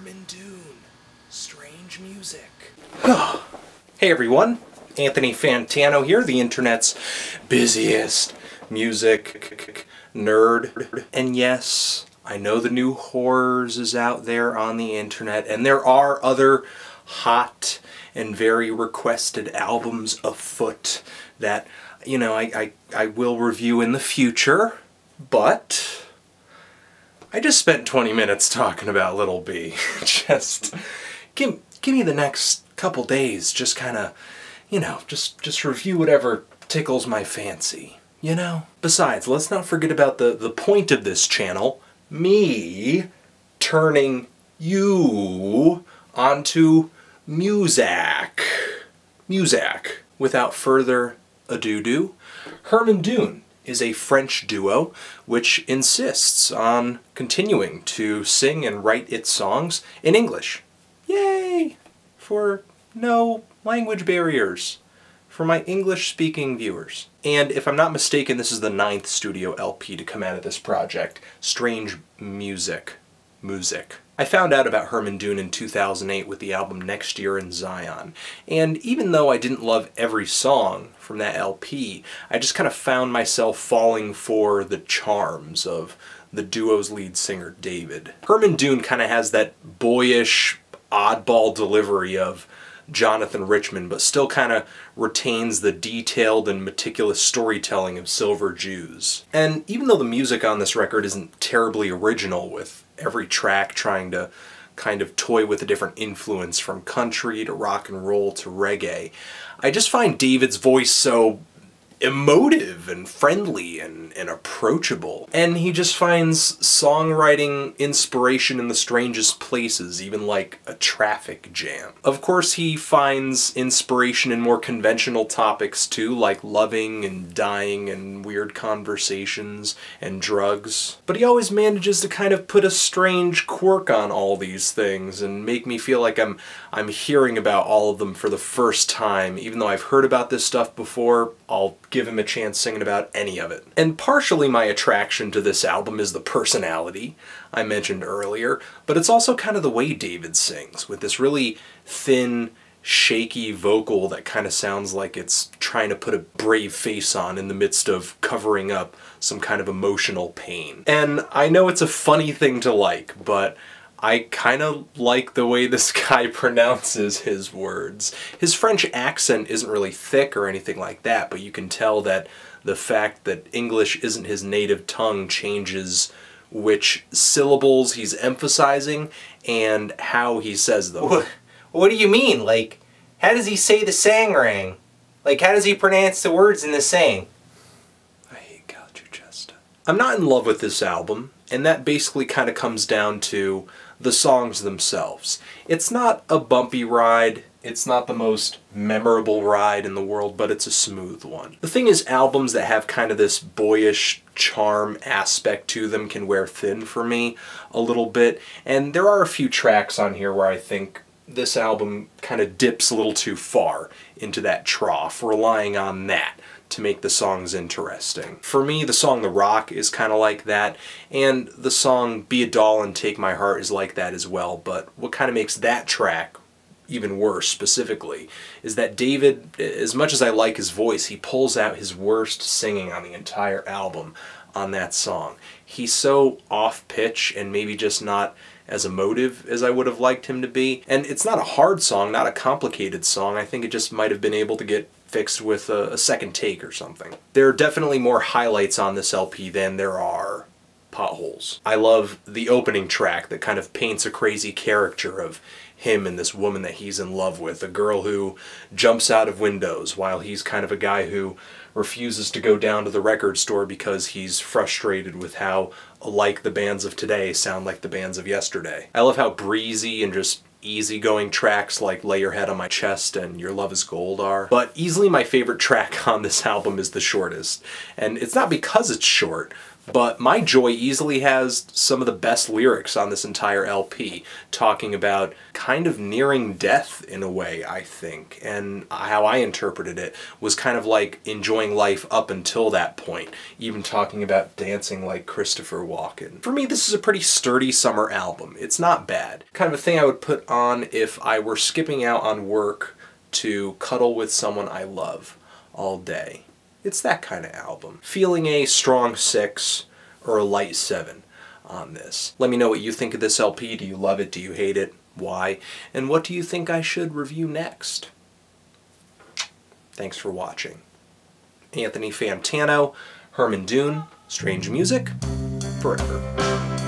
Herman Dune, strange music. Hey everyone, Anthony Fantano here, the internet's busiest music nerd. And yes, I know the new horrors is out there on the internet, and there are other hot and very requested albums afoot that, you know, I will review in the future, but I just spent 20 minutes talking about Little B. Just give me the next couple days, just kind of, you know, just review whatever tickles my fancy, you know? Besides, let's not forget about the point of this channel, me turning you onto Moosic. Without further ado, Herman Dune is a French duo which insists on continuing to sing and write its songs in English. Yay! For no language barriers for my English-speaking viewers. And if I'm not mistaken, this is the 9th studio LP to come out of this project, Strange Music. I found out about Herman Dune in 2008 with the album Next Year in Zion, and even though I didn't love every song from that LP, I just kind of found myself falling for the charms of the duo's lead singer, David. Herman Dune kind of has that boyish, oddball delivery of Jonathan Richman, but still kind of retains the detailed and meticulous storytelling of Silver Jews. And even though the music on this record isn't terribly original, with every track trying to kind of toy with a different influence from country to rock and roll to reggae, I just find David's voice so emotive and friendly and approachable. And he just finds songwriting inspiration in the strangest places, even like a traffic jam. Of course, he finds inspiration in more conventional topics too, like loving and dying and weird conversations and drugs. But he always manages to kind of put a strange quirk on all these things and make me feel like I'm hearing about all of them for the first time. Even though I've heard about this stuff before, I'll give him a chance singing about any of it. And partially my attraction to this album is the personality I mentioned earlier, but it's also kind of the way David sings, with this really thin, shaky vocal that kind of sounds like it's trying to put a brave face on in the midst of covering up some kind of emotional pain. And I know it's a funny thing to like, but I kind of like the way this guy pronounces his words. His French accent isn't really thick or anything like that, but you can tell that the fact that English isn't his native tongue changes which syllables he's emphasizing and how he says them. What do you mean? Like, how does he say the sangrang? Like, how does he pronounce the words in the saying? I hate Culture Chester. I'm not in love with this album, and that basically kind of comes down to the songs themselves. It's not a bumpy ride, it's not the most memorable ride in the world, but it's a smooth one. The thing is, albums that have kind of this boyish charm aspect to them can wear thin for me a little bit, and there are a few tracks on here where I think this album kind of dips a little too far into that trough, relying on that to make the songs interesting. For me, the song The Rock is kind of like that, and the song Be a Doll and Take My Heart is like that as well, but what kind of makes that track even worse specifically is that David, as much as I like his voice, he pulls out his worst singing on the entire album on that song. He's so off-pitch and maybe just not as emotive as I would have liked him to be. And it's not a hard song, not a complicated song. I think it just might have been able to get fixed with a second take or something. There are definitely more highlights on this LP than there are potholes. I love the opening track that kind of paints a crazy caricature of him and this woman that he's in love with, a girl who jumps out of windows while he's kind of a guy who refuses to go down to the record store because he's frustrated with how alike the bands of today sound like the bands of yesterday. I love how breezy and just easygoing tracks like Lay Your Head on My Chest and Your Love is Gold are. But easily my favorite track on this album is the shortest. And it's not because it's short, But My Joy easily has some of the best lyrics on this entire LP, talking about kind of nearing death in a way, I think. And how I interpreted it was kind of like enjoying life up until that point, even talking about dancing like Christopher Walken. For me, this is a pretty sturdy summer album. It's not bad. Kind of a thing I would put on if I were skipping out on work to cuddle with someone I love all day. It's that kind of album. Feeling a strong 6 or a light 7 on this. Let me know what you think of this LP. Do you love it? Do you hate it? Why? And what do you think I should review next? Thanks for watching. Anthony Fantano, Herman Dune, Strange Music, Forever.